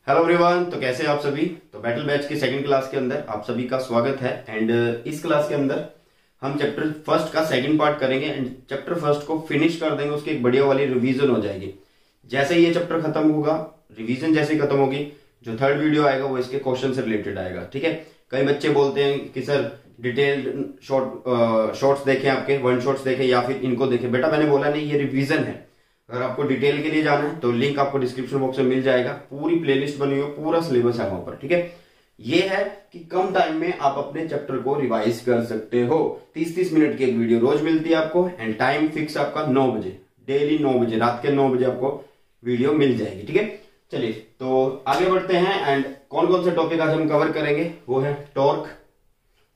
Hello everyone, तो कैसे हैं आप सभी। तो बैटल बैच की सेकंड क्लास के अंदर आप सभी का स्वागत है। एंड इस क्लास के अंदर हम चैप्टर फर्स्ट का सेकंड पार्ट करेंगे एंड चैप्टर फर्स्ट को फिनिश कर देंगे। उसकी एक बढ़िया वाली रिवीजन हो जाएगी। जैसे ही ये चैप्टर खत्म होगा, रिवीजन जैसे ही खत्म होगी, जो थर्ड वीडियो आएगा वो इसके क्वेश्चन से रिलेटेड आएगा। ठीक है। कई बच्चे बोलते हैं कि सर डिटेल्ड शॉर्ट्स देखें, आपके वन शॉर्ट्स देखें या फिर इनको देखें। बेटा मैंने बोला नहीं, ये रिवीजन है। अगर आपको डिटेल के लिए जाना है तो लिंक आपको डिस्क्रिप्शन बॉक्स में मिल जाएगा। पूरी प्लेलिस्ट बनी हुई है, पूरा सिलेबस है वहां पर। ठीक है। ये है कि कम टाइम में आप अपने चैप्टर को रिवाइज कर सकते हो। 30-30 मिनट की एक वीडियो रोज मिलती है आपको एंड टाइम फिक्स आपका 9 बजे, डेली 9 बजे, रात के 9 बजे आपको वीडियो मिल जाएगी। ठीक है। चलिए तो आगे बढ़ते हैं एंड कौन कौन से टॉपिक आज हम कवर करेंगे वो है torque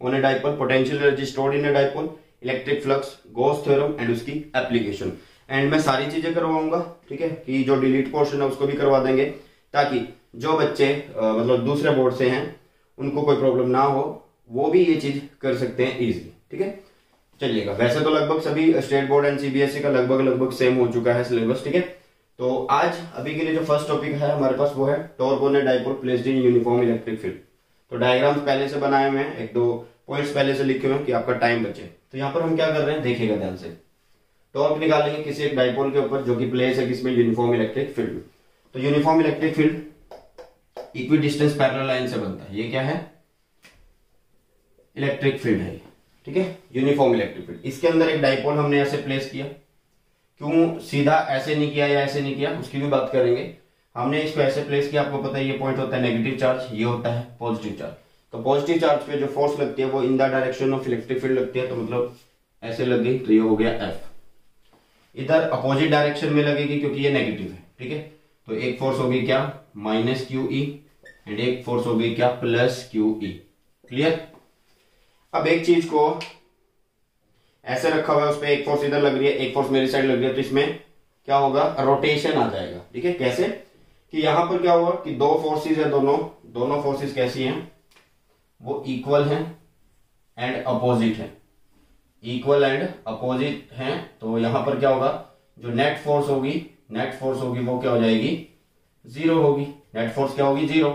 on a dipole, potential energy stored in a dipole, electric flux, Gauss theorem and उसकी एप्लीकेशन। एंड मैं सारी चीजें करवाऊंगा। ठीक है। कि जो डिलीट पोर्शन है उसको भी करवा देंगे ताकि जो बच्चे मतलब दूसरे बोर्ड से हैं उनको कोई प्रॉब्लम ना हो, वो भी ये चीज कर सकते हैं इजीली। ठीक है। चलिएगा, वैसे तो लगभग सभी स्टेट बोर्ड एंड सीबीएसई का लगभग सेम हो चुका है सिलेबस। ठीक है। तो आज अभी के लिए जो फर्स्ट टॉपिक है हमारे पास वो है torque on a dipole placed in uniform electric field. तो डायग्राम्स पहले से बनाए हुए हैं, एक दो पॉइंट्स पहले से लिखे हुए हैं कि आपका टाइम बचे। तो यहाँ पर हम क्या कर रहे हैं देखिएगा ध्यान से। टॉर्क निकालेंगे किसी एक डाइपोल के ऊपर जो कि प्लेस है किसमें, यूनिफॉर्म इलेक्ट्रिक फील्ड में। तो uniform electric field equi distance parallel line से बनता है। ये क्या है? इलेक्ट्रिक फील्ड है। ठीक है। यूनिफॉर्म इलेक्ट्रिक फील्ड, इसके अंदर एक डाइपोल हमने ऐसे प्लेस किया। क्यों सीधा ऐसे नहीं किया या ऐसे नहीं किया उसकी भी बात करेंगे। हमने इसको ऐसे प्लेस किया, आपको पता है ये पॉइंट होता है नेगेटिव चार्ज, ये होता है पॉजिटिव चार्ज। तो पॉजिटिव चार्ज पे जो फोर्स लगती है वो in the direction of electric field लगती है। तो मतलब ऐसे लग गई तो ये हो गया एफ। इधर अपोजिट डायरेक्शन में लगेगी क्योंकि ये नेगेटिव है। ठीक है। तो एक फोर्स होगी क्या, माइनस क्यू ई, एंड एक फोर्स होगी क्या, प्लस क्यू ई। क्लियर। अब एक चीज को ऐसे रखा हुआ है, उस पर एक फोर्स इधर लग रही है, एक फोर्स मेरी साइड लग रही है, तो इसमें क्या होगा, रोटेशन आ जाएगा। ठीक है। कैसे कि यहां पर क्या होगा कि दो फोर्सेस है, दोनों फोर्सेस कैसी हैं, वो इक्वल हैं एंड अपोजिट है। इक्वल एंड अपोजिट हैं। तो यहां पर क्या होगा, जो नेट फोर्स होगी वो क्या हो जाएगी, जीरो होगी। नेट फोर्स क्या होगी, zero.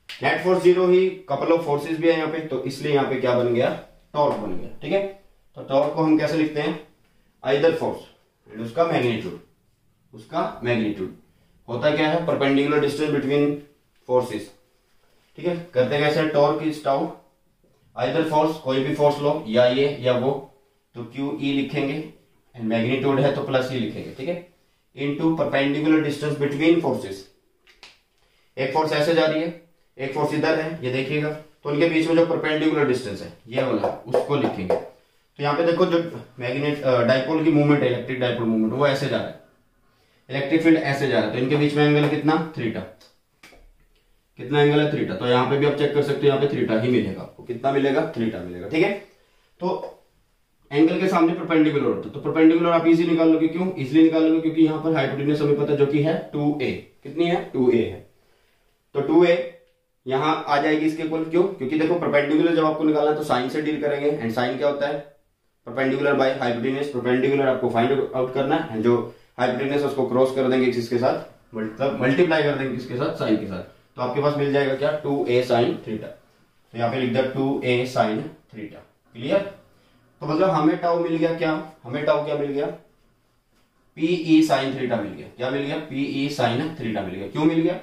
Net force zero he, couple of forces भी है यहाँ पे, तो इसलिए यहाँ पे क्या बन गया, टॉर्क बन गया। ठीक है। तो टॉर्क को हम कैसे लिखते हैं, आइदर फोर्स एंड उसका मैग्नीट्यूड होता क्या है, परपेंडिकुलर डिस्टेंस बिटवीन फोर्सेस। ठीक है। करते कैसे, torque is tau, either force, कोई भी फोर्स लो, या ये या वो, तो क्यू ई लिखेंगे एंड मैग्नीट्यूड है तो प्लस ई लिखेंगे। ठीक है। Into perpendicular distance between forces. एक फोर्स ऐसे जा रही है, एक फोर्स इधर है, ये देखिएगा, तो उनके बीच में जो परपेंडिकुलर डिस्टेंस है ये वाला, उसको लिखेंगे। तो यहाँ पे देखो जो मैग्नेट डाइपोल की मूवमेंट है, इलेक्ट्रिक डाइपोल मूवमेंट, वो ऐसे जा रहा है, इलेक्ट्रिक फील्ड ऐसे जा रहा है, तो इनके बीच में एंगल कितना, थीटा। कितना एंगल है, थीटा। तो यहाँ पे भी आप चेक कर सकते हो, यहाँ पे थीटा ही मिलेगा आपको। कितना मिलेगा, थीटा मिलेगा। ठीक है। तो एंगल के सामने परपेंडिकुलर होता है, तो परपेंडिकुलर आप इजी निकाल लोगे। क्यों इजिली निकाल लोगे, क्योंकि यहाँ पर हाइपोटेन्यूज हमें पता है जो कि है 2a। कितनी है, 2a है। तो 2a यहां आ जाएगी इसके इक्वल। क्यों, क्योंकि देखो परपेंडिकुलर जब आपको निकालना है तो साइन से डील करेंगे, एंड साइन क्या होता है, परपेंडिकुलर बाय हाइपोटेन्यूज। परपेंडिकुलर आपको फाइंड आउट करना है, जो हाइपोटेन्यूज उसको क्रॉस कर देंगे किसके साथ, मतलब मल्टीप्लाई कर देंगे किसके साथ, साइन के साथ। तो आपके पास मिल जाएगा क्या, 2a sin थीटा। तो यहाँ पे लिख दिया 2a sin थीटा। क्लियर। तो मतलब हमें टाउ मिल गया क्या, हमें टाउ क्या मिल गया, pe sin थीटा मिल गया। क्या मिल गया, pe sin थीटा मिल गया। क्यों मिल गया,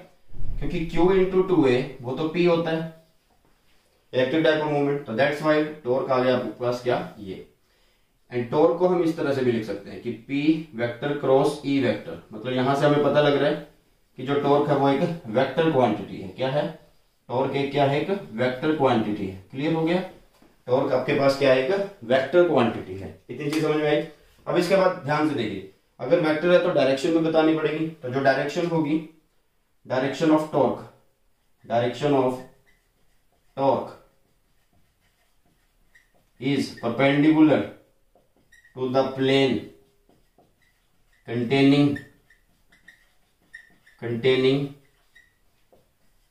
क्योंकि q इंटू 2a वो तो p होता है, इलेक्ट्रिक डाइपोल मूवमेंट। तो दैट्स व्हाई टॉर्क आ गया आपके पास क्या, ये। एंड टॉर्क को हम इस तरह से भी लिख सकते हैं कि p vector cross e vector. मतलब यहां से हमें पता लग रहा है कि जो टॉर्क है वो एक वेक्टर क्वांटिटी है। क्या है, टॉर्क एक क्या है, एक वेक्टर क्वांटिटी है। क्लियर हो गया। टॉर्क आपके पास क्या है, एक वेक्टर क्वांटिटी है। इतनी चीज समझ में आई। अब इसके बाद ध्यान से देखिए, अगर वेक्टर है तो डायरेक्शन में बतानी पड़ेगी। तो जो डायरेक्शन होगी, direction of torque is perpendicular to the plane containing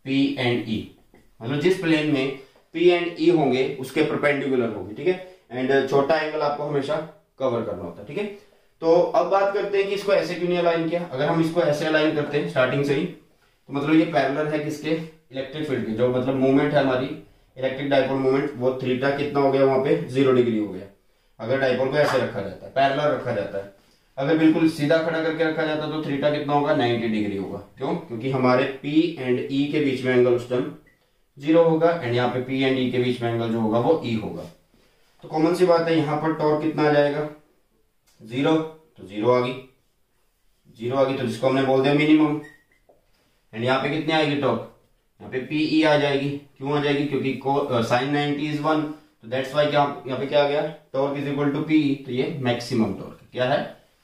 P and E। मतलब जिस प्लेन में P and E होंगे उसके परपेंडिकुलर होगी। ठीक है। एंड छोटा एंगल आपको हमेशा कवर करना होता है। ठीक है। तो अब बात करते हैं कि इसको ऐसे क्यों नहीं अलाइन किया। अगर हम इसको ऐसे अलाइन करते हैं स्टार्टिंग से ही, तो तो मतलब ये पैरेलल है किसके, इलेक्ट्रिक फील्ड के, जो मतलब मूवमेंट है हमारी इलेक्ट्रिक डाइपोल मूवमेंट, वो थीटा कितना हो गया वहां पे 0 डिग्री हो गया, अगर डाइपोल को ऐसे रखा जाता है, पैरेलल रखा जाता है। अगर बिल्कुल सीधा खड़ा करके रखा जाता तो थीटा कितना होगा 90 डिग्री होगा। क्यों? क्योंकि हमारे P एंड E के बीच में एंगल उस टाइम 0 होगा, एंड यहाँ पे P एंड E के बीच में एंगल जो होगा वो E होगा। तो कॉमन सी बात है, यहाँ पर टॉर्क कितना आ जाएगा 0, तो 0 आ गई, 0 आ गई, तो जिसको हमने बोल दिया मिनिमम। एंड यहाँ पे कितनी आएगी टॉर्क, यहाँ पे PE आ जाएगी। क्यों आ जाएगी? क्योंकि sin 90 इज 1, तो दैट्स वाई क्या यहाँ पे क्या आ गया, torque is equal to PE, तो ये मैक्सिमम टॉर्क क्या है,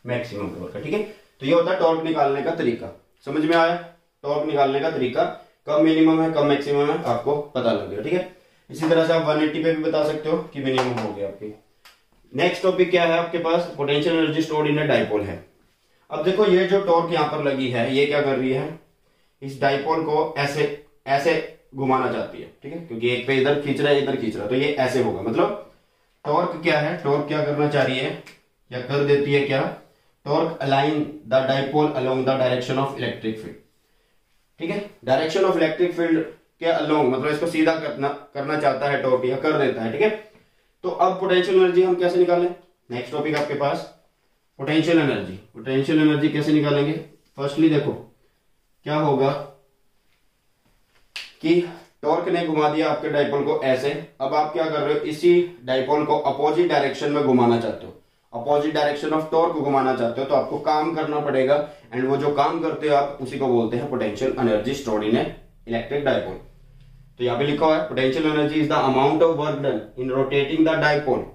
मैक्सिमम टॉर्क है। ठीक है, तो ये होता है टॉर्क निकालने का तरीका। समझ में आया? टॉर्क निकालने का तरीका, कब मिनिमम है कब मैक्सिमम है आपको पता लग गया। ठीक है, इसी तरह से आप 180 पे भी बता सकते हो कि मिनिमम हो गया आपकी। नेक्स्ट टॉपिक क्या है आपके पास, potential energy stored in a dipole है। अब देखो ये जो टॉर्क यहाँ पर लगी है, ये क्या कर रही है, इस डाइपोल को ऐसे ऐसे घुमाना चाहती है। ठीक है, क्योंकि एक पे इधर खींच रहा है इधर खींच रहा है, तो ये ऐसे होगा। मतलब टॉर्क क्या है, टॉर्क क्या करना चाह रही है या कर देती है क्या, torque align the dipole along the direction of electric field. ठीक है, डायरेक्शन ऑफ इलेक्ट्रिक फील्ड के अलोंग, मतलब इसको सीधा करना चाहता है टॉर्क, या कर देता है। ठीक है, तो अब पोटेंशियल एनर्जी हम कैसे निकालें, नेक्स्ट टॉपिक आपके पास पोटेंशियल एनर्जी। पोटेंशियल एनर्जी कैसे निकालेंगे, फर्स्टली देखो क्या होगा कि टॉर्क ने घुमा दिया आपके डाइपोल को ऐसे, अब आप क्या कर रहे हो, इसी डाइपोल को अपोजिट डायरेक्शन में घुमाना चाहते हो, अपोजिट डायरेक्शन ऑफ टॉर्क को घुमाना चाहते हो, तो आपको काम करना पड़ेगा, एंड वो जो काम करते हो आप उसी को बोलते हैं पोटेंशियल एनर्जी स्टोर्ड इन इलेक्ट्रिक डाइपोल। तो यहाँ पे लिखा हुआ है potential energy is the amount of work done in rotating the dipole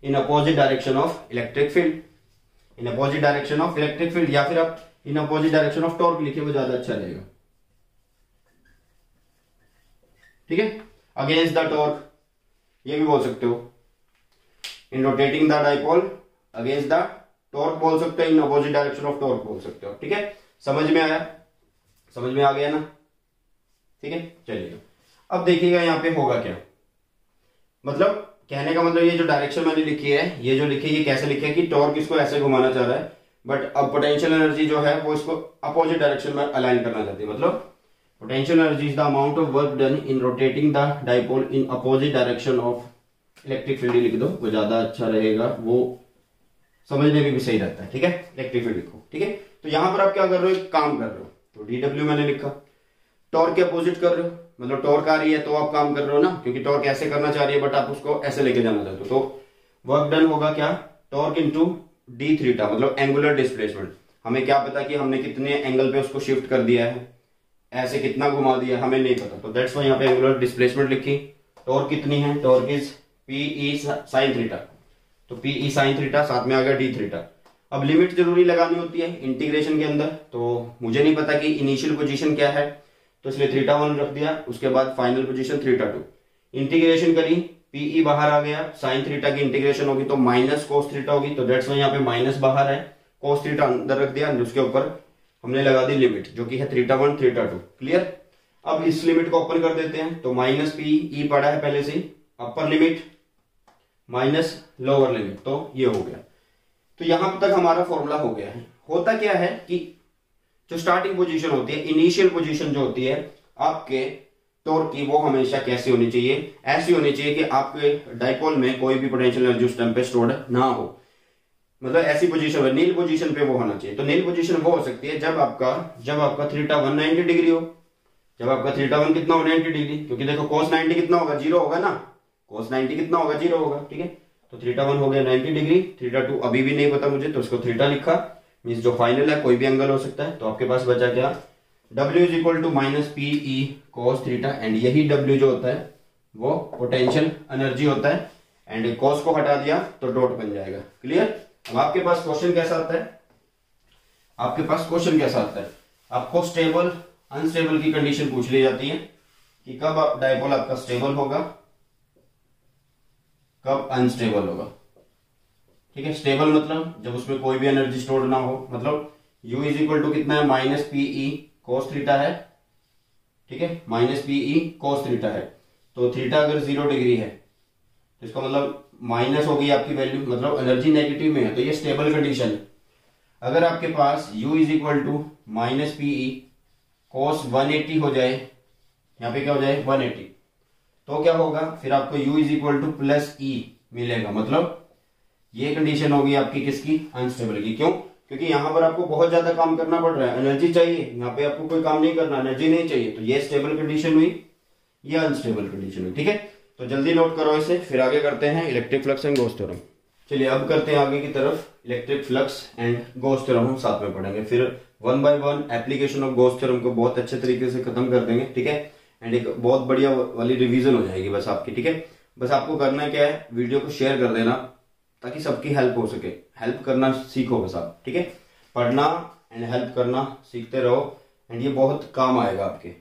in opposite direction of electric field, in opposite direction of electric field, या फिर आप in opposite direction of torque लिखे, वो ज्यादा अच्छा रहेगा। ठीक है, अगेंस्ट द टॉर्क ये भी बोल सकते हो, in rotating the dipole against the torque बोल सकते हो, in opposite direction of torque बोल सकते हो। ठीक है, समझ में आया, समझ में आ गया ना? ठीक है, चलिए अब देखिएगा यहाँ पे होगा क्या, मतलब कहने का मतलब ये जो डायरेक्शन मैंने लिखी है, ये जो लिखी है, ये कैसे लिखी है कि टॉर्क इसको ऐसे घुमाना चाह रहा है, बट अब पोटेंशियल एनर्जी जो है वो इसको अपोजिट डायरेक्शन में अलाइन करना चाहती है। मतलब potential energy is the amount of work done in rotating the dipole in opposite direction of electric field लिख दो, वो ज्यादा अच्छा रहेगा, वो समझने में भी सही रहता है। ठीक है, इलेक्ट्रिक फील्ड लिखो। ठीक है, तो यहां पर आप क्या कर रहे हो, काम कर रहे हो, तो डीडब्ल्यू मैंने लिखा, टॉर्क के अपोजिट कर रहे हो, मतलब टॉर्क आ रही है तो आप काम कर रहे हो ना, क्योंकि टॉर्क ऐसे करना चाह रही है बट आप उसको ऐसे लेके जाना चाहते हो, तो वर्क डन होगा क्या, टॉर्क इंटू डी थीटा, मतलब एंगुलर डिस्प्लेसमेंट। हमें क्या पता कि हमने कितने एंगल पे उसको शिफ्ट कर दिया है, ऐसे कितना घुमा दिया हमें नहीं पता, तो दैट्स वाई यहाँ पे एंगुलर डिस्प्लेसमेंट लिखी। टॉर्क कितनी है, torque is PE sine theta, तो पीई साइन थीटा, साथ में आ गया डी थीटा। अब लिमिट जरूरी लगानी होती है इंटीग्रेशन के अंदर, तो मुझे नहीं पता कि इनिशियल पोजीशन क्या है, तो इसलिए थीटा 1 रख दिया, उसके बाद फाइनल पोजीशन थीटा 2। इंटीग्रेशन करी, पीई बाहर आ गया, साइन थीटा की इंटीग्रेशन होगी तो माइनस कोस थीटा होगी, तो दैट्स वाई यहाँ पे माइनस बाहर है, कोस थीटा अंदर रख दिया, उसके ऊपर हमने लगा दी लिमिट जो कि है थीटा 1 थीटा 2। क्लियर? अब इस लिमिट को ओपन कर देते हैं, तो माइनस पीई पड़ा है पहले से, upper limit minus lower limit, तो ये हो गया। तो यहां तक हमारा फॉर्मूला हो गया है। होता क्या है कि जो स्टार्टिंग पोजीशन होती है, इनिशियल पोजीशन जो होती है आपके टॉर्क की, वो हमेशा कैसी होनी चाहिए, ऐसी होनी चाहिए कि आपके डाइपोल में कोई भी पोटेंशियल एनर्जी उस टाइम पे स्टोर्ड ना हो, मतलब ऐसी पोजीशन हो, नील पोजीशन पे वो होना चाहिए। तो नील पोजीशन वो हो सकती है जब आपका थीटा 1 90 डिग्री हो, जब आपका थीटा 1 कितना हो 90 डिग्री, क्योंकि देखो cos 90 कितना होगा, 0 होगा ना, cos 90 कितना होगा, 0 होगा। ठीक है, तो थीटा 1 हो गया 90 डिग्री, थीटा 2 अभी भी नहीं पता मुझे, तो उसको थीटा लिखा, मींस जो फाइनल है कोई भी एंगल हो सकता है। तो आपके पास बचा क्या, W is equal to minus PE cos theta, and यही W जो होता है वो पोटेंशियल एनर्जी होता है, एंड कॉस को हटा दिया तो डॉट बन जाएगा। क्लियर? अब आपके पास क्वेश्चन कैसा आता है, आपके पास क्वेश्चन कैसा आता है, आपको स्टेबल अनस्टेबल की कंडीशन पूछ ली जाती है कि कब डाइपोल आपका स्टेबल होगा, कब अनस्टेबल होगा। ठीक है, स्टेबल मतलब जब उसमें कोई भी एनर्जी स्टोर ना हो, मतलब U इज इक्वल टू कितना है, माइनस पीई कोस थीटा है। ठीक है, माइनस पीई कोस थीटा है, तो थीटा अगर 0 डिग्री है तो इसका मतलब माइनस होगी आपकी वैल्यू, मतलब एनर्जी नेगेटिव में है, तो ये स्टेबल कंडीशन है। अगर आपके पास U is equal to minus PE cos 180 हो जाए, यहाँ पे क्या हो जाए 180, तो क्या होगा फिर आपको u is equal to plus E मिलेगा। मतलब ये कंडीशन होगी आपकी किसकी, अनस्टेबल की। क्यों? क्योंकि यहाँ पर आपको बहुत ज्यादा काम करना पड़ रहा है, एनर्जी चाहिए, यहाँ पे आपको कोई काम नहीं करना, एनर्जी नहीं चाहिए, तो ये स्टेबल कंडीशन हुई, ये अनस्टेबल कंडीशन हुई। ठीक है, तो जल्दी नोट करो इसे, फिर आगे करते हैं electric flux and Gauss theorem. चलिए अब करते हैं आगे की तरफ, electric flux and Gauss theorem हम साथ में पढ़ेंगे, फिर one by one application of Gauss theorem को बहुत अच्छे तरीके से खत्म कर देंगे। ठीक है, एंड एक बहुत बढ़िया वाली रिवीजन हो जाएगी बस आपकी। ठीक है, बस आपको करना क्या है, वीडियो को शेयर कर देना ताकि सबकी हेल्प हो सके, हेल्प करना सीखो बस आप। ठीक है, पढ़ना एंड हेल्प करना सीखते रहो, एंड ये बहुत काम आएगा आपके।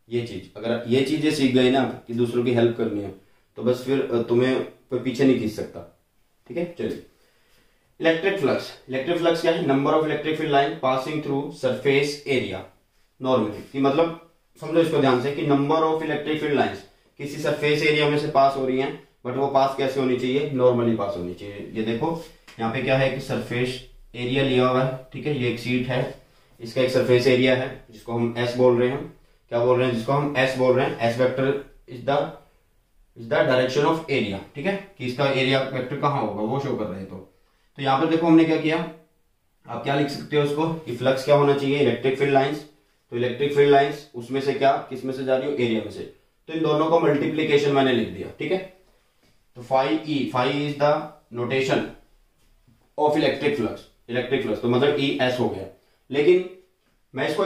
ये चीज अगर ये चीजें सीख गई ना कि दूसरों की हेल्प करनी है, तो बस फिर तुम्हें कोई पीछे नहीं खींच सकता। ठीक है, चलिए इलेक्ट्रिक फ्लक्स। इलेक्ट्रिक फ्लक्स क्या है, number of electric field line passing through surface area normally, कि मतलब समझो इसको ध्यान से कि number of electric field lines किसी सरफेस एरिया में से पास हो रही हैं, बट वो पास कैसे होनी चाहिए, नॉर्मली पास होनी चाहिए। ये देखो यहाँ पे क्या है कि सरफेस एरिया लिया हुआ है। ठीक है, ये एक शीट है, इसका एक सरफेस एरिया है जिसको हम एस बोल रहे हैं। क्या बोल रहे हैं, जिसको हम एस बोल रहे हैं। S vector is the direction of area. ठीक है, कि इसका एरिया वेक्टर कहाँ होगा वो शो कर रहे हैं। तो यहाँ पर देखो हमने क्या किया, आप क्या लिख सकते हो उसको कि फ्लक्स क्या होना चाहिए, इलेक्ट्रिक फील्ड लाइंस। तो इलेक्ट्रिक फील्ड लाइंस उसमें से क्या, किस में से जा रही हो, एरिया में से, तो इन दोनों को मल्टीप्लीकेशन मैंने लिख दिया। ठीक है, तो phi is the notation of electric flux, तो मतलब ई एस हो गया। लेकिन मैं इसको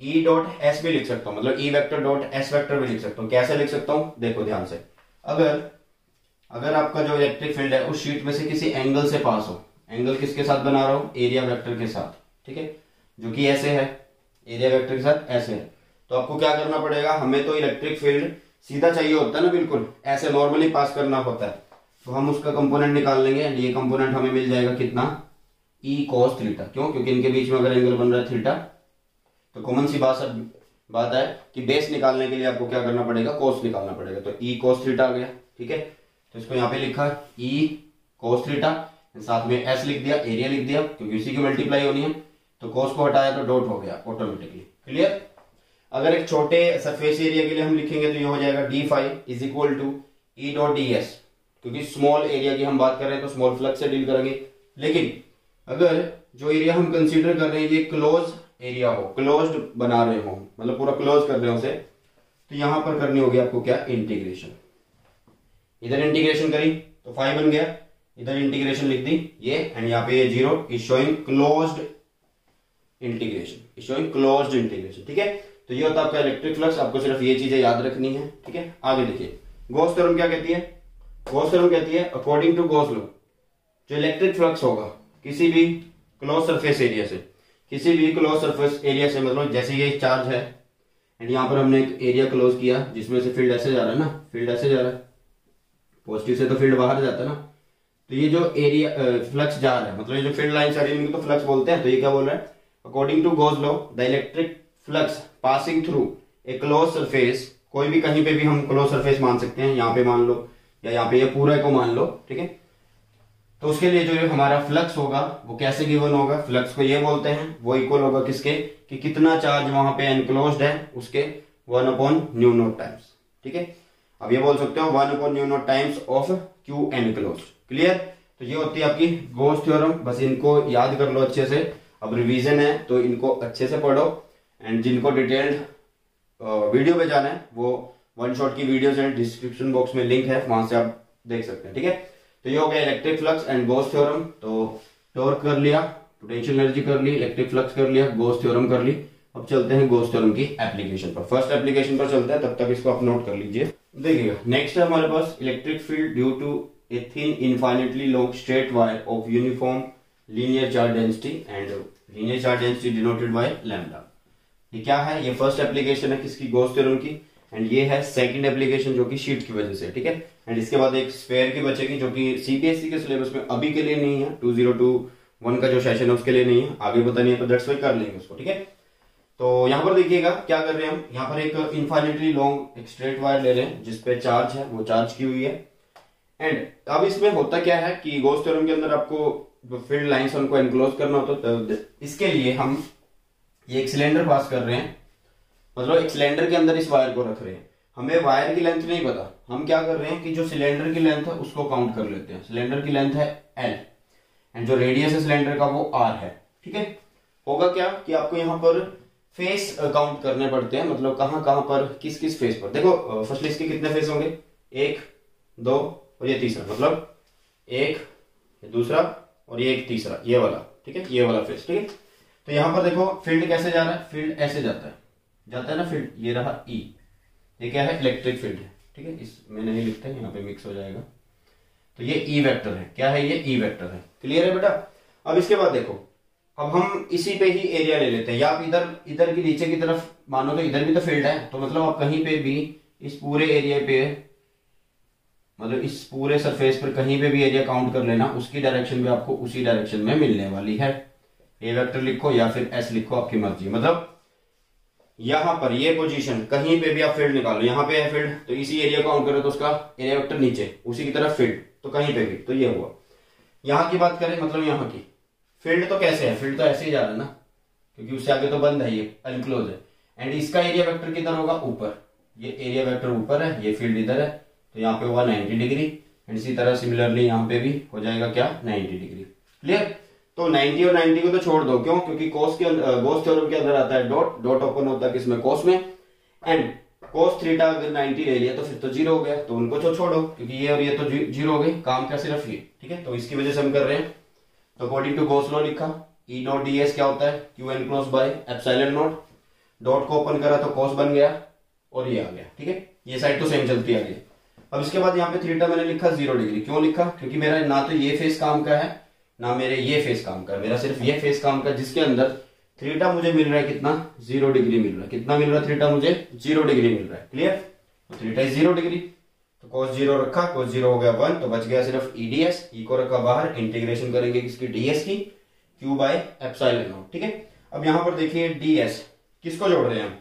ई डॉट एस भी लिख सकता हूं, मतलब E vector dot S vector भी लिख सकता हूं। कैसे लिख सकता हूं, देखो ध्यान से, अगर आपका जो इलेक्ट्रिक फील्ड है उस शीट में से किसी एंगल से पास हो, एंगल किसके साथ बना रहा हूं, एरिया वेक्टर के साथ। ठीक है, जो कि ऐसे है, एरिया वेक्टर के साथ ऐसे है, तो आपको क्या करना पड़ेगा, हमें तो इलेक्ट्रिक फील्ड सीधा चाहिए होता है ना, बिल्कुल ऐसे नॉर्मली पास करना होता है, तो हम उसका कंपोनेंट निकाल लेंगे, एंड ये कंपोनेंट हमें मिल जाएगा कितना, ई कॉस थीटा। क्यों, क्योंकि इनके बीच में अगर एंगल बन रहा है थीटा, तो कॉमन सी बात है कि बेस निकालने के लिए आपको क्या करना पड़ेगा, कोस निकालना पड़ेगा, तो ई कॉस थीटा आ गया। ठीक है, तो इसको यहाँ पे लिखा ई कॉस थीटा, साथ में एस लिख दिया, एरिया लिख दिया, क्योंकि इसी की मल्टीप्लाई होनी है, तो कॉस को हटाया तो डॉट हो गया ऑटोमेटिकली। क्लियर। अगर एक छोटे सरफेस एरिया के लिए हम लिखेंगे तो ये हो जाएगा D phi is equal to E dot D S, क्योंकि स्मॉल एरिया की हम बात कर रहे हैं तो स्मॉल फ्लक्स से डील करेंगे। लेकिन अगर जो एरिया हम कंसीडर कर रहे हैं ये क्लोज एरिया हो, क्लोज्ड बना रहे हो, मतलब पूरा क्लोज कर रहे हो उसे, तो यहां पर करनी होगी आपको क्या, इंटीग्रेशन। इधर इंटीग्रेशन करी तो फाइव बन गया, इधर इंटीग्रेशन लिख दी ये, एंड यहाँ पे ये zero is showing closed integration. ठीक है, तो ये होता है आपका इलेक्ट्रिक फ्लक्स। आपको सिर्फ ये चीजें याद रखनी है। ठीक है, आगे देखिए गॉस थ्योरम क्या कहती है, गॉस थ्योरम कहती है अकॉर्डिंग टू गॉस लॉ जो इलेक्ट्रिक फ्लक्स होगा किसी भी क्लोज सरफेस एरिया से, किसी भी क्लोज सरफेस एरिया से, मतलब जैसे ये चार्ज है एंड यहाँ पर हमने एक एरिया क्लोज किया जिसमें से फील्ड ऐसे जा रहा है ना, फील्ड ऐसे जा रहा है, पॉजिटिव से तो फील्ड बाहर जाता है ना, तो ये जो एरिया फ्लक्स जा रहा है, मतलब ये जो फील्ड लाइन आ रही है तो फ्लक्स बोलते हैं। तो ये क्या बोल रहा है, according to Gauss law the electric flux passing through a close surface, कोई भी कहीं पे भी हम क्लोज सरफेस मान सकते हैं, यहाँ पे मान लो या यहाँ पे ये पूरा को मान लो। ठीक है, तो उसके लिए जो हमारा फ्लक्स होगा वो कैसे गिवन होगा, फ्लक्स को ये बोलते हैं, वो इक्वल होगा किसके, कि कितना चार्ज वहां पे एनक्लोज्ड है उसके 1/μ0 टाइम्स। ठीक है, अब ये बोल सकते हो 1/μ0 times of Q enclosed. Clear. तो ये होती है आपकी गॉस थ्योरम, बस इनको याद कर लो अच्छे से। अब रिवीजन है तो इनको अच्छे से पढ़ो, एंड जिनको डिटेल्ड वीडियो पे जाना है वो वन शॉट की वीडियोस है, डिस्क्रिप्शन बॉक्स में लिंक है, वहां से आप देख सकते हैं। ठीक है, तो ये हो गया electric flux and Gauss theorem. तो टॉर्क कर लिया, पोटेंशियल एनर्जी कर ली, इलेक्ट्रिक फ्लक्स कर लिया, गॉस थ्योरम कर ली। अब चलते हैं गॉस थ्योरम की एप्लीकेशन पर। फर्स्ट एप्लीकेशन पर चलते हैं, तब तक इसको आप नोट कर लीजिए। देखिएगा नेक्स्ट है हमारे पास electric field due to a thin infinitely long straight wire of uniform linear charge density and linear charge density denoted by lambda. ये क्या है, ये फर्स्ट एप्लीकेशन है किसकी, गॉस थ्योरम की, एंड ये है सेकंड एप्लीकेशन जो कि शीट की वजह से। ठीक है, एंड इसके बाद एक स्फेयर की बचेगी जो कि सीबीएसई के सिलेबस में अभी के लिए नहीं है, 2021 का जो सेशन है उसके लिए नहीं है, आगे पता नहीं है, तो दैट्स वाई कर लेंगे उसको। ठीक है, तो यहाँ पर देखिएगा क्या कर रहे हैं हम, यहाँ पर एक इनफाइनेटली लॉन्ग एक स्ट्रेट वायर ले रहे हैं जिसपे चार्ज है, वो चार्ज की हुई है। एंड अब इसमें होता क्या है कि गॉस थ्योरम के अंदर आपको फील्ड लाइंस उनको एनक्लोज करना होता है, तो इसके लिए हम ये एक सिलेंडर पास कर रहे हैं, मतलब एक सिलेंडर के अंदर इस वायर को रख रहे हैं। हमें वायर की लेंथ नहीं पता, हम क्या कर रहे हैं कि जो सिलेंडर की लेंथ है उसको काउंट कर लेते हैं। सिलेंडर की लेंथ है L एंड जो रेडियस है सिलेंडर का वो R है। ठीक है, होगा क्या कि आपको यहाँ पर फेस काउंट करने पड़ते हैं, मतलब कहां कहां पर किस किस फेस पर। देखो फर्स्टली इसके कितने फेस होंगे, 1 2 और ये तीसरा, मतलब एक, ये दूसरा और ये एक तीसरा, ये वाला। ठीक है, ये वाला फेस। ठीक है, तो यहां पर देखो फील्ड कैसे जा रहा है, फील्ड ऐसे जाता है ना फील्ड, ये रहा E, ये क्या है, इलेक्ट्रिक फील्ड है। ठीक है, इसमें नहीं लिखते हैं, यहाँ पे मिक्स हो जाएगा। तो ये E वेक्टर है, क्या है, ये E वेक्टर है। क्लियर है बेटा। अब इसके बाद देखो, अब हम इसी पे ही एरिया ले लेते हैं, या आप इधर की नीचे की तरफ मानो तो इधर भी तो फील्ड है, तो मतलब आप कहीं पे भी इस पूरे एरिया पे, मतलब इस पूरे सरफेस पर कहीं पे भी एरिया काउंट कर लेना, उसकी डायरेक्शन भी आपको उसी डायरेक्शन में मिलने वाली है। ए वेक्टर लिखो या फिर एस लिखो, आपकी मर्जी। मतलब यहां पर ये पोजीशन कहीं पे भी आप फील्ड निकालो, यहां पे है फील्ड तो इसी एरिया काउंट करो तो उसका एरिया वेक्टर नीचे उसी की तरफ फील्ड, तो कहीं पे भी, तो ये हुआ। यहां की बात करें, मतलब यहां की फील्ड तो कैसे है, फील्ड तो ऐसे ही जा रहा है ना, क्योंकि उससे आगे तो बंद है, ये अनक्लोज है। एंड इसका एरिया वेक्टर किधर होगा, ऊपर, ये एरिया वेक्टर ऊपर है, ये फील्ड इधर है, तो यहाँ पे होगा 90 डिग्री। एंड इसी तरह सिमिलरली यहाँ पे भी हो जाएगा क्या, 90 डिग्री। क्लियर। तो 90 और 90 को तो छोड़ दो, क्यों, क्योंकि कोस थ्योरम के अंदर आता है डॉट, डॉट ओपन होता है किसमें, कोस में। एंड कोस थीटा अगर 90 ले लिया तो फिर तो जीरो हो गया, तो उनको तो छोड़ो, क्योंकि ये और ये तो जीरो हो गई, काम क्या सिर्फ ये। ठीक है, तो इसकी वजह से हम कर रहे हैं। तो अकॉर्डिंग टू गॉस लॉ लिखा, E नॉट ds क्या होता है, Q enclose by epsilon not, dot को ओपन करा तो कॉस बन गया और ये आ गया। ठीक है, ये साइड तो सेम चलती आ गई। अब इसके बाद यहाँ पे थीटा मैंने लिखा 0 डिग्री, क्यों लिखा, क्योंकि मेरा ना तो ये फेस काम का है ना मेरे ये फेस काम का है, मेरा सिर्फ ये फेस काम का, जिसके अंदर थीटा मुझे मिल रहा है कितना, 0 डिग्री मिल रहा है। कितना मिल रहा है थीटा मुझे, 0 डिग्री मिल रहा है। क्लियर, तो थीटा इज 0 डिग्री, तो cos 0 रखा, cos 0 हो गया 1, तो बच गया सिर्फ E ds, E को रखा बाहर, इंटीग्रेशन करेंगे किसकी, ds की, Q बाय एप्सिलॉन नॉट। ठीक है, अब यहां पर देखिए ds किसको जोड़ रहे हैं हम,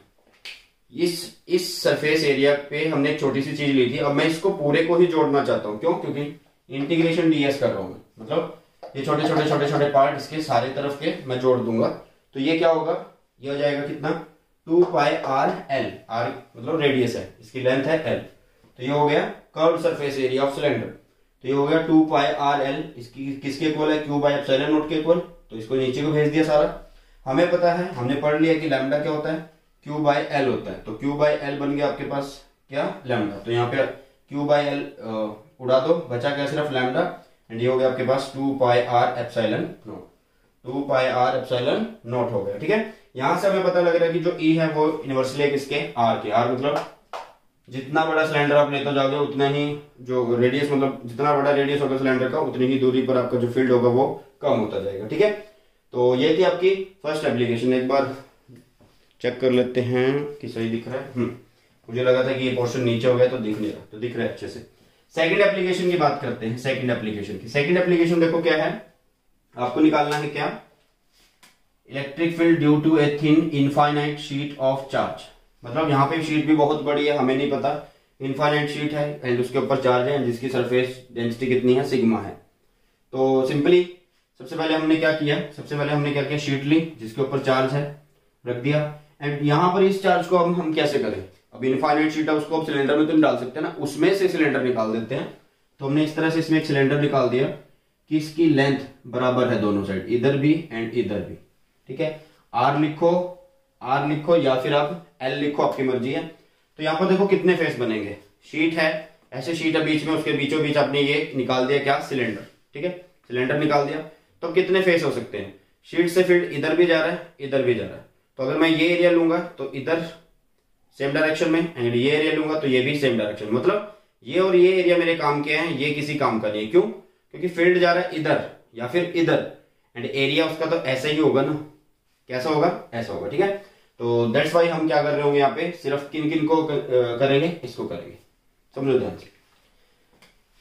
इस सरफेस एरिया पे हमने एक छोटी सी चीज ली थी, अब मैं इसको पूरे को ही जोड़ना चाहता हूं, क्यों, क्योंकि इंटीग्रेशन ds कर रहा हूं मैं, मतलब ये छोटे छोटे छोटे छोटे पार्ट इसके सारे तरफ के मैं जोड़ दूंगा। तो ये क्या होगा, ये हो जाएगा कितना, 2 पाई r l, r मतलब रेडियस है, इसकी लेंथ है l, तो ये हो गया curved surface area of cylinder. तो ये हो गया 2 पाई r l, इसकी किसके इक्वल है, Q बाय एप्सिलॉन नॉट के इक्वल। तो इसको नीचे को भेज दिया सारा। हमें पता है, हमने पढ़ लिया कि लैम्डा क्या होता है, Q बाय L होता है, तो Q बाय L बन गया आपके पास क्या, लैम्डा। तो यहाँ पे Q बाय L उड़ा दो, बचा क्या सिर्फ लैम्डा, एंड ये हो गया आपके पास 2 पाई r epsilon not, 2 pi r epsilon not हो गया। ठीक है, यहां से हमें पता लग रहा है कि जो E है वो इनवर्सली है किसके, R के। R मतलब जितना बड़ा सिलेंडर आप लेते जाओगे उतना ही जो रेडियस, मतलब जितना बड़ा रेडियस होगा सिलेंडर का उतनी ही दूरी पर आपका जो फील्ड होगा वो कम होता जाएगा। ठीक है, तो ये थी आपकी फर्स्ट एप्लीकेशन। एक बार चेक कर लेते हैं कि सही दिख रहा है। मुझे लगा था कि ये पोर्शन नीचे हो गया तो दिख नहीं रहा, तो दिख रहा है अच्छे से। सेकंड एप्लीकेशन की बात करते हैं, सेकंड एप्लीकेशन की। सेकंड एप्लीकेशन देखो क्या है, आपको निकालना है क्या, electric field due to a thin infinite sheet of charge. मतलब यहाँ पे शीट भी बहुत बड़ी है, हमें नहीं पता, इनफाइनाइट शीट है एंड उसके ऊपर चार्ज है, जिसकी सरफेस डेंसिटी कितनी है, सिग्मा है। तो सिंपली सबसे पहले हमने क्या किया, शीट ली जिसके ऊपर चार्ज है, रख दिया। एंड यहाँ पर इस चार्ज को अब हम कैसे करें, अब इनफाइनाइट शीट है उसको अब सिलेंडर में तो नहीं डाल सकते ना, उसमें से सिलेंडर निकाल देते हैं। तो हमने इस तरह से इसमें एक सिलेंडर निकाल दिया कि इसकी लेंथ बराबर है दोनों साइड, इधर भी एंड इधर भी। ठीक है, R लिखो या फिर आप L लिखो, आपकी मर्जी है। तो यहाँ पर देखो कितने फेस बनेंगे, शीट है, ऐसे शीट है बीच में, उसके बीचों बीच आपने ये निकाल दिया क्या, सिलेंडर। ठीक है, सिलेंडर निकाल दिया, तो कितने फेस हो सकते हैं, शीट से फील्ड इधर भी जा रहा है इधर भी जा रहा है, तो अगर मैं ये एरिया लूंगा तो इधर सेम डायरेक्शन में, एंड ये एरिया लूंगा तो ये भी सेम डायरेक्शन में। मतलब ये और ये एरिया मेरे काम के हैं, ये किसी काम का नहीं। क्यों, क्योंकि फील्ड जा रहा है इधर या फिर इधर, एंड एरिया उसका तो ऐसा ही होगा ना, कैसा होगा, ऐसा होगा। ठीक है, तो दैट्स वाई हम क्या कर रहे होंगे यहाँ पे, सिर्फ किन किन को करेंगे, इसको करेंगे, समझो ध्यान से।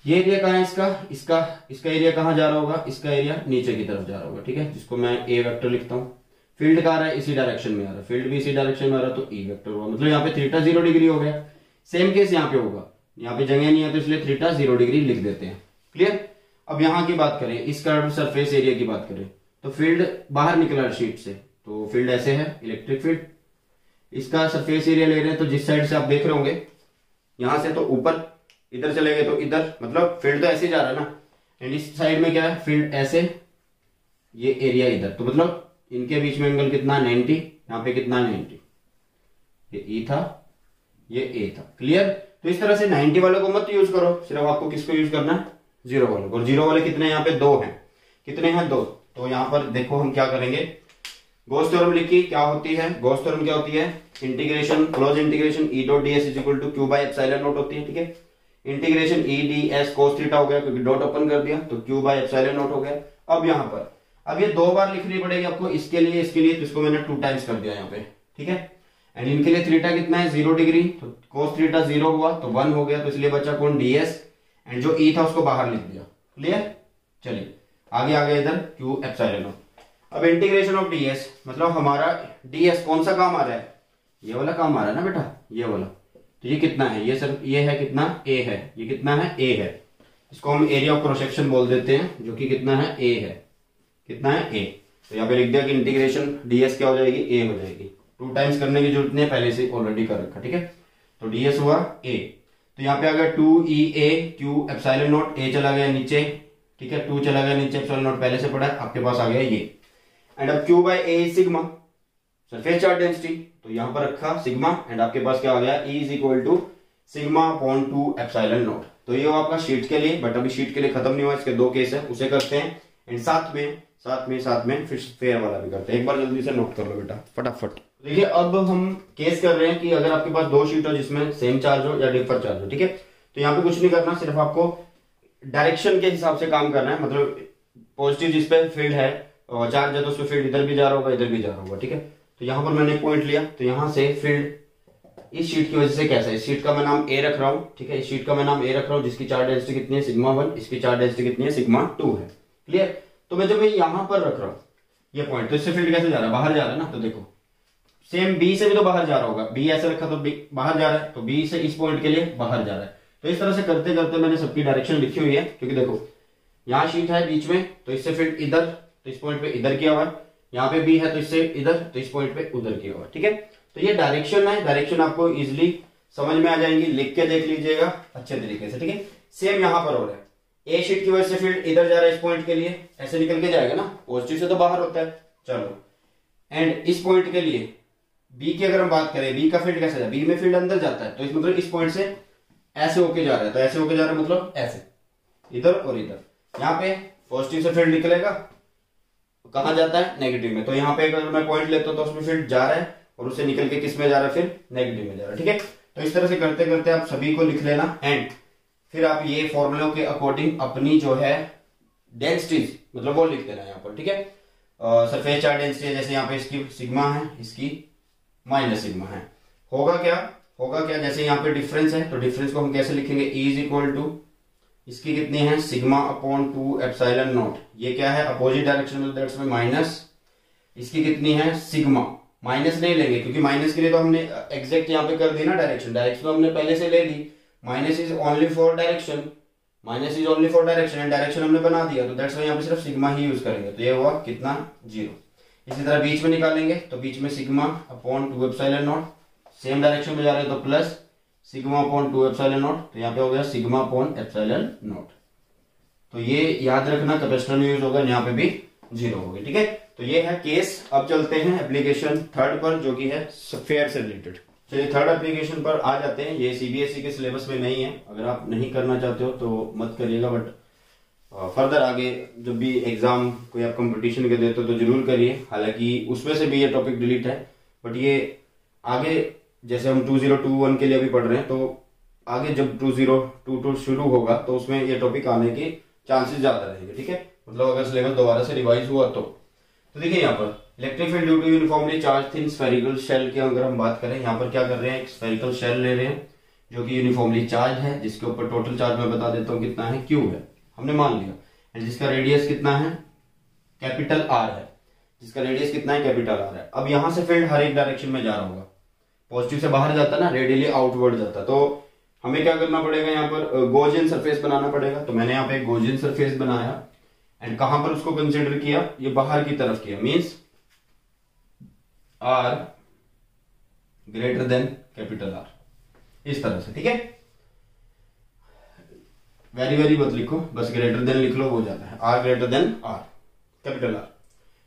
ये एरिया कहाँ है इसका एरिया कहाँ जा रहा होगा, इसका एरिया नीचे की तरफ जा रहा होगा। ठीक है, जिसको मैं ए वेक्टर लिखता हूँ। फील्ड कहाँ आ रहा है, इसी डायरेक्शन में आ रहा है, फील्ड भी इसी डायरेक्शन में आ रहा है, तो ई वेक्टर हुआ। मतलब यहाँ पे थीटा 0 डिग्री हो गया। सेम केस यहाँ पे होगा, यहाँ पे जगह नहीं है तो इसलिए थीटा 0 डिग्री लिख देते हैं। क्लियर। अब यहाँ की बात करें, इस कर्व सरफेस एरिया की बात करें, तो फील्ड बाहर निकला शीट से, तो फील्ड ऐसे है, इलेक्ट्रिक फील्ड। इसका सरफेस एरिया ले रहे हैं, तो जिस साइड से आप देख रहे होंगे यहां से तो ऊपर, इधर चले गए तो इधर, मतलब फील्ड तो ऐसे ही जा रहा है ना। एंड इस साइड में क्या है, फील्ड ऐसे, ये एरिया इधर, तो मतलब इनके बीच में एंगल कितना 90, यहाँ पे कितना 90, ये ई था, ये ए था। क्लियर। तो इस तरह से 90 वाले को मत यूज करो, सिर्फ आपको किसको यूज करना है, 0 वाले को। और 0 वाले कितने यहाँ पे 2 हैं, कितने हैं 2। तो यहाँ पर देखो हम क्या करेंगे, गॉस थ्योरम लिखी क्या होती है, गॉस थ्योरम क्या होती है, integration close integration E dot D S is equal to Q by epsilon naught होती है। ठीक है, integration E D S cos theta हो गया क्योंकि डॉट ओपन कर दिया, तो क्यू बाय एप्सिलॉन नॉट हो गया। अब यहाँ पर अब ये 2 बार लिखनी पड़ेगी आपको, इसके लिए तो इसको मैंने 2 टाइम्स कर दिया यहाँ पे। ठीक है, एंड इनके लिए थीटा कितना है 0 डिग्री, तो कोस थीटा 0 हुआ तो 1 हो गया, तो इसलिए बचा कौन डीएस, एंड जो ई था उसको बाहर लिख दिया। क्लियर। चलिए आगे आ गया इधर क्यू एप्सिलॉन नॉट। अब इंटीग्रेशन ऑफ डीएस, मतलब हमारा डीएस कौन सा काम आ रहा है, ये वाला काम आ रहा है ना बेटा, ये वाला। तो ये कितना है, ये सर ये है कितना ए है, ये कितना है ए है, इसको हम एरिया ऑफ क्रॉस सेक्शन बोल देते हैं, जो कि कितना है ए है, कितना है ए। तो यहाँ पे लिख दिया कि इंटीग्रेशन डीएस क्या हो जाएगी, ए हो जाएगी। 2 टाइम्स करने की जरूरत नहीं है, पहले से ऑलरेडी कर रखा। ठीक है, तो डीएस हुआ ए, तो यहाँ पे आ गया 2 ई ए क्यू एप्सिलॉन नॉट, ए चला गया नीचे। ठीक है, 2 चला गया नीचे, एप्सिलॉन नॉट पहले से पड़ा है, आपके पास आ गया ये। एंड अब Q by A sigma, surface charge density, तो यहां पर रखा सिग्मा, एंड आपके पास क्या आ गया, E is equal to sigma upon 2 epsilon naught. तो ये आपका शीट के लिए, बट अभी शीट के लिए खत्म नहीं हुआ, इसके 2 केस है, उसे करते हैं। एंड साथ में फिर फेयर वाला भी करते हैं। एक बार जल्दी से नोट कर लो बेटा फटाफट। देखिए अब हम केस कर रहे हैं कि अगर आपके पास 2 शीट हो जिसमें सेम चार्ज हो या डिफर चार्ज हो। ठीक है, तो यहाँ पे कुछ नहीं करना, सिर्फ आपको डायरेक्शन के हिसाब से काम करना है। मतलब पॉजिटिव जिस पे फील्ड है और चार्ज है तो उसमें फील्ड इधर भी जा रहा होगा, इधर भी जा रहा होगा। ठीक है, तो यहां पर मैंने पॉइंट लिया, तो यहां से फील्ड इस शीट की वजह से कैसा है, इस शीट का मैं नाम ए रख रहा हूं। ठीक है, इस शीट का मैं नाम ए रख रहा हूं, जिसकी चार्ज डेंसिटी कितनी है सिग्मा 1, इसकी चार्ज डेंसिटी कितनी है सिग्मा 2 है। क्लियर। तो मैं जब मैं यहां पर रख रहा हूं ये पॉइंट, तो इससे फील्ड कैसे जा रहा है, बाहर जा रहा है ना। तो देखो सेम बी से भी तो बाहर जा रहा होगा, बी ऐसे रखा तो बी बाहर जा रहा है, तो बी से इस पॉइंट के लिए बाहर जा रहा है। तो इस तरह से करते करते मैंने सबकी डायरेक्शन लिखी हुई है, क्योंकि देखो यहाँ शीट है बीच में, तो इससे फील्ड इधर, तो इस पॉइंट पे इधर किया हुआ है, यहाँ पे बी है तो इससे इधर, तो इस पॉइंट पे उधर किया हुआ है। ठीक है, तो ये डायरेक्शन है, डायरेक्शन आपको इजिली समझ में आ जाएंगी, लिख के देख लीजिएगा अच्छे तरीके से। ठीक है, सेम यहां पर हो रहा है, ए शीट की वजह से फील्ड इधर जा रहा है इस पॉइंट के लिए, ऐसे निकल के जाएगा ना, पॉजिटिव से तो बाहर होता है। चलो, एंड इस पॉइंट के लिए बी की अगर हम बात करें, बी का फील्ड कैसे है, बी में फील्ड अंदर जाता है, तो इस मतलब इस पॉइंट से ऐसे होके जा रहा है, तो ऐसे होके जा रहा है मतलब ऐसे, इधर और इधर। यहाँ पे पॉजिटिव से फील्ड निकलेगा, कहां जाता है नेगेटिव में, तो यहाँ पे अगर मैं पॉइंट लेता हूं तो उसमें फील्ड जा रहा है और उससे निकल के किस में जा रहा है, फिर नेगेटिव में जा रहा है। ठीक है, तो इस तरह से करते करते आप सभी को लिख लेना, एंड फिर आप ये फॉर्मूलों के अकॉर्डिंग अपनी जो है डेंसिटीज मतलब वो लिख देना यहाँ पर। ठीक है, सरफेस चार्ज डेंसिटी जैसे यहाँ पे इसकी सिग्मा है, इसकी माइनस सिग्मा है, होगा क्या जैसे यहाँ पे डिफरेंस है, तो डिफरेंस को हम कैसे लिखेंगे, E इज इक्वल टू इसकी कितनी है सिग्मा अपॉन 2 एप्सिलॉन नॉट, ये क्या है अपोजिट डायरेक्शन में, दैट्स में माइनस, इसकी कितनी है सिग्मा, माइनस नहीं लेंगे क्योंकि माइनस के लिए तो हमने एग्जैक्ट यहाँ पे कर दी ना, डायरेक्शन तो हमने पहले से ले ली, minus is only for direction, and direction हमने बना दिया, तो दैट्स वाई यहाँ पे सिर्फ सिग्मा ही यूज करेंगे, तो ये हुआ कितना 0। इसी तरह बीच में निकालेंगे, तो बीच में sigma upon 2 epsilon not, same direction में जा रहे हैं तो plus sigma upon 2 epsilon naught, तो यहाँ पे हो गया सिग्मा अपॉन एप्सिलॉन नॉट। तो ये याद रखना, कैपेसिटर में यूज होगा, यहाँ पे भी 0 होगी। ठीक है, तो ये है केस। अब चलते हैं एप्लीकेशन 3rd पर, जो कि है फेयर से रिलेटेड। चलिए 3rd एप्लीकेशन पर आ जाते हैं। ये सीबीएसई के सिलेबस में नहीं है, अगर आप नहीं करना चाहते हो तो मत करिएगा, बट फर्दर आगे जब भी एग्जाम कोई आप कंपटीशन के देते हो तो जरूर करिए। हालांकि उसमें से भी ये टॉपिक डिलीट है, बट ये आगे जैसे हम 2021 के लिए अभी पढ़ रहे हैं, तो आगे जब 2022 शुरू होगा तो उसमें ये टॉपिक आने के चांसेस ज्यादा रहेंगे। ठीक है, मतलब अगर सिलेबस दोबारा से रिवाइज हुआ तो देखिए यहाँ पर electric field due to uniformly charge thin spherical shell की अगर हम बात करें, यहाँ पर क्या कर रहे हैं, एक स्फेरिकल शेल ले रहे हैं जो कि यूनिफॉर्मली चार्ज है, जिसके ऊपर टोटल चार्ज मैं बता देता हूँ कितना है, Q है, हमने मान लिया, एंड जिसका रेडियस कितना है, कैपिटल R है, जिसका रेडियस कितना है, कैपिटल R है। अब यहां से फील्ड हर एक डायरेक्शन में जा रहा होगा, पॉजिटिव से बाहर जाता ना, रेडियली आउटवर्ड जाता, तो हमें क्या करना पड़ेगा, यहाँ पर गोजियन सरफेस बनाना पड़ेगा। तो मैंने यहाँ पे गोजियन सरफेस बनाया, एंड कहां पर उसको कंसिडर किया, ये बाहर की तरफ किया, means R greater than capital R, इस तरह से, ठीक है। वेरी वेरी मत लिखो, बस ग्रेटर देन लिख लो, हो जाता है R greater than R capital R.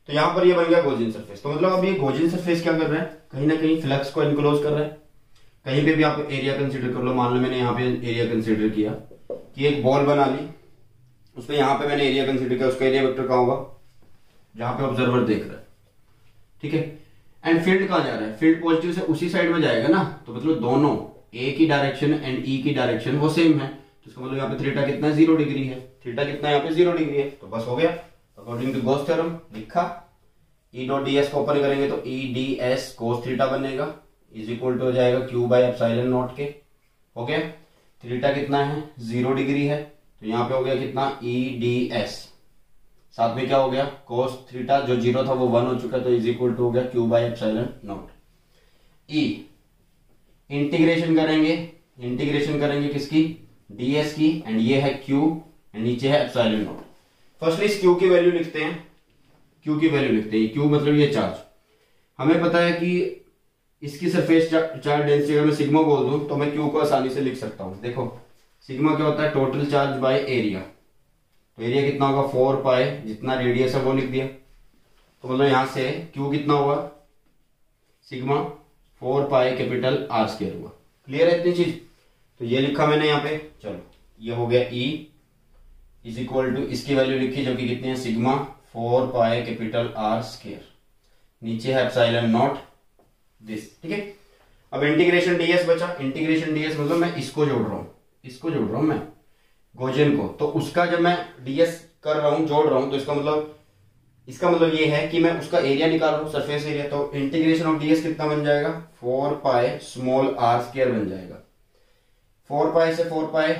तो यहां पर ये बन गया गॉसियन सरफेस। तो मतलब अब ये गॉसियन सरफेस क्या कर रहा है, कहीं ना कहीं फ्लक्स को इनक्लोज कर रहा है। कहीं पे भी आप एरिया कंसीडर कर लो, मान लो मैंने यहाँ पे एरिया कंसीडर किया कि एक बॉल बना ली, उसमें यहाँ पे मैंने एरिया कंसीडर किया, उसका एरिया वेक्टर कहाँ होगा, जहां पे ऑब्जर्वर देख रहा है, ठीक है। एंड फील्ड कहाँ जा रहा है, फील्ड पॉजिटिव से उसी साइड में जाएगा ना, तो मतलब दोनों ए की डायरेक्शन एंड ई की डायरेक्शन वो सेम है, तो इसका मतलब यहाँ पे थीटा कितना है, 0 डिग्री है। थीटा कितना है यहाँ पे, 0 डिग्री है। तो बस हो गया, अकॉर्डिंग टू गॉस थ्योरम लिखा। ई डॉट डी एस को ओपन करेंगे तो ई डी एस कोस थीटा बनेगा, इज इक्वल टू हो जाएगा क्यू बाई एप्सिलॉन नॉट के। हो गया, थीटा कितना है, 0 डिग्री है, तो यहाँ पे हो गया कितना, ई डी एस, साथ में क्या हो गया, कोस थीटा जो 0 था वो 1 हो चुका है, तो इज इक्वल टू हो गया Q by epsilon not. E integration करेंगे किसकी, ds की, एंड ये है q एंड नीचे है एप्सिलॉन नॉट। फर्स्टली इस q की वैल्यू लिखते हैं, q मतलब ये चार्ज। हमें पता है कि इसकी सरफेस चार्ज डेंसिटी अगर मैं सिग्मा बोल दूं तो मैं q को आसानी से लिख सकता हूं। देखो सिग्मा क्या होता है, टोटल चार्ज बाय एरिया। तो एरिया कितना होगा, 4 पाई, जितना रेडियस है वो लिख दिया। तो मतलब यहां से q कितना हुआ, sigma 4 pi capital R square हुआ। क्लियर है इतनी चीज, तो ये लिखा मैंने यहाँ पे। चलो ये हो गया E इज इक्वल टू, इसकी वैल्यू लिखी जो कि कितनी है, sigma 4 pi capital R square, नीचे है एप्सिलॉन नॉट दिस, ठीक है। अब इंटीग्रेशन डीएस बचा, इंटीग्रेशन डीएस मतलब मैं इसको जोड़ रहा हूं मैं गॉसियन को, तो उसका जब मैं डीएस कर रहा हूं, जोड़ रहा हूं, तो इसका मतलब ये है कि मैं उसका एरिया निकाल रहा हूं, सरफेस एरिया। तो इंटीग्रेशन ऑफ डीएस कितना बन जाएगा, 4 पाई स्मॉल आर स्क्वायर बन जाएगा। 4 पाई से 4 पाई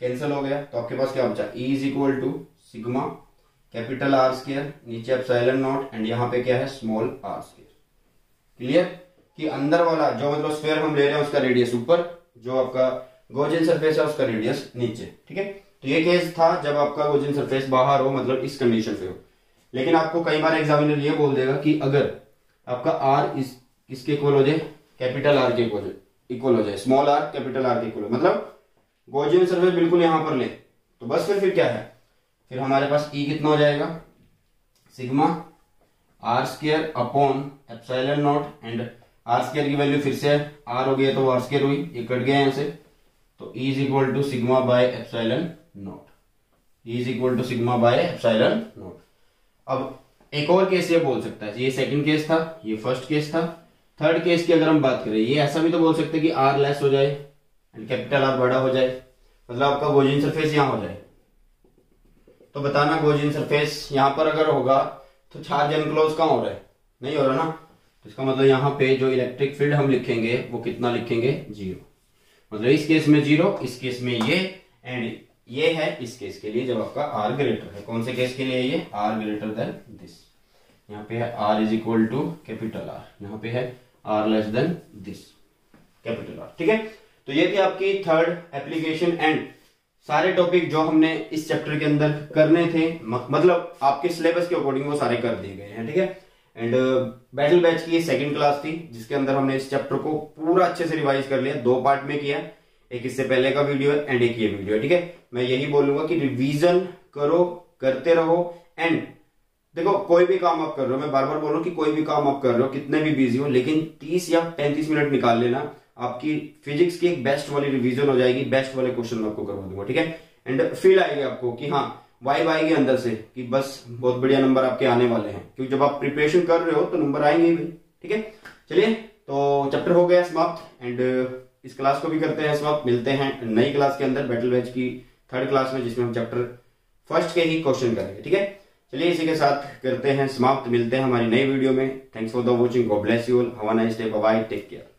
कैंसिल हो गया, तो आपके पास क्या बचा, E is equal to sigma capital R square, नीचे एप्सिलॉन नॉट, एंड यहाँ पे क्या है, स्मॉल आर स्क्वायर। क्लियर कि अंदर वाला जो मतलब स्फीयर हम ले रहे हैं उसका रेडियस ऊपर, जो आपका गॉसियन सरफेस है उसका रेडियस नीचे, ठीक है। तो ये केस था जब आपका गॉसियन सरफेस बाहर हो, मतलब इस कंडीशन पे हो। लेकिन आपको कई बार एग्जामिनर ये बोल देगा कि अगर आपका आर इसके इक्वल हो जाए, कैपिटल आर के इक्वल हो जाए, स्मॉल आर कैपिटल आर के इक्वल, मतलब गॉसियन सरफेस बिल्कुल यहां पर ले, तो बस फिर क्या है, फिर हमारे पास E कितना हो जाएगा, sigma R square upon epsilon naught, and R square की वैल्यू फिर से आर हो गया तो आर स्क्वायर हुई, ये कट गया यहां से, तो E is equal to sigma by epsilon naught, E is equal to sigma by epsilon naught. अब एक और केस ये बोल सकता है, ये सेकंड केस था, ये फर्स्ट केस था। थर्ड केस की अगर हम बात करें, ये ऐसा भी तो बोल सकते हैं कि आर लेस हो जाए एंड कैपिटल आर बड़ा हो जाए, मतलब आपका गॉसियन सरफेस यहां हो जाए। तो बताना गॉसियन सरफेस यहां पर अगर होगा तो चार्ज एनक्लोज कहां हो रहा है, नहीं हो रहा ना, तो इसका मतलब यहां पे जो इलेक्ट्रिक फील्ड हम लिखेंगे वो कितना लिखेंगे, 0। मतलब इस केस में 0, इस केस में ये, एंड ये है इस केस के लिए जब आपका आर ग्रेटर है। कौन से केस के लिए, ये आर ग्रेटर देन दिस। यहाँ पे है R is equal to capital R, यहाँ पे है R less than this capital R, ठीक है। तो ये थी आपकी थर्ड एप्लीकेशन, एंड सारे टॉपिक जो हमने इस चैप्टर के अंदर करने थे, मतलब आपके सिलेबस के अकॉर्डिंग वो सारे कर दिए गए हैं, ठीक है। एंड बैटल बैच की सेकंड क्लास थी जिसके अंदर हमने इस चैप्टर को पूरा अच्छे से रिवाइज कर लिया, 2 पार्ट में किया, एक इससे पहले का वीडियो है एंड एक ये वीडियो है, ठीक है। मैं यही बोलूंगा कि रिवीजन करो, करते रहो। एंड देखो कोई भी काम आप कर रहे हो, मैं बार बार बोल रहा हूं कि कोई भी काम आप कर रहे हो, कितने भी बिजी हो, लेकिन 30 या 35 मिनट निकाल लेना, आपकी फिजिक्स की एक बेस्ट वाली रिवीजन हो जाएगी, बेस्ट वाले क्वेश्चन मैं आपको करवा दूंगा, ठीक है। एंड फील आएगी आपको कि हाँ वाइब आएगी अंदर से कि बस बहुत बढ़िया नंबर आपके आने वाले हैं, क्योंकि जब आप प्रिपरेशन कर रहे हो तो नंबर आएंगे ही, ठीक है। चलिए, तो चैप्टर हो गया समाप्त, एंड इस क्लास को भी करते हैं समाप्त। मिलते हैं नई क्लास के अंदर, बैटल बैच की थर्ड क्लास में, जिसमें हम चैप्टर फर्स्ट के ही क्वेश्चन करेंगे, ठीक है। चलिए इसी के साथ करते हैं समाप्त, मिलते हैं हमारी नई वीडियो में। Thanks for the watching, God bless you all, have a nice day, bye bye, take care.